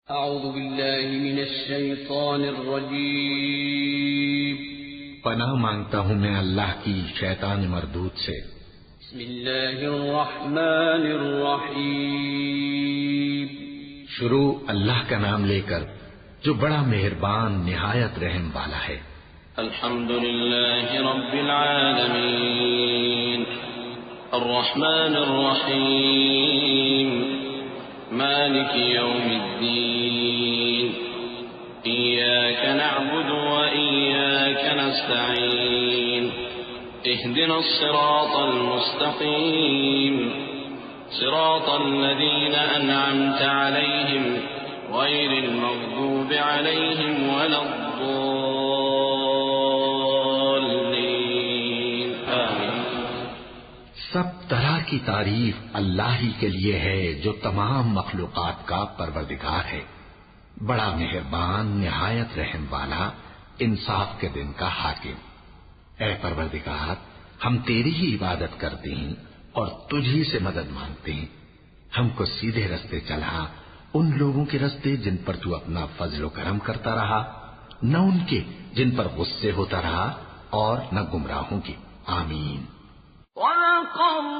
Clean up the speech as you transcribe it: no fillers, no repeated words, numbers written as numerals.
اعوذ باللہ من الشیطان الرجیم پناہ مانگتا ہوں میں اللہ کی شیطان مردود سے۔ بسم اللہ الرحمن الرحیم شروع اللہ کا نام لے کر جو بڑا مہربان نہایت رحم والا ہے۔ الحمد للہ رب العالمین الرحمن الرحیم مالک یوم الدین ایاک نعبد وإیاک نستعین اهدنا الصراط المستقیم صراط الذین انعمت علیہم غیر المغضوب علیہم ولا الضالین آمین۔ سب طرح کی تعریف اللہ ہی کے لیے ہے جو تمام مخلوقات کا پروردگار ہے، بڑا مہربان نہایت رحم والا، انصاف کے دن کا حاکم۔ اے پروردگار، ہم تیری ہی عبادت کرتے ہیں اور تجھی سے مدد مانگتے ہیں۔ ہم کو سیدھے رستے چلا، ان لوگوں کے رستے جن پر تو اپنا فضل و کرم کرتا رہا، نہ ان کے جن پر غصے ہوتا رہا، اور نہ گمراہوں کے۔ آمین۔ وَلَقَدْ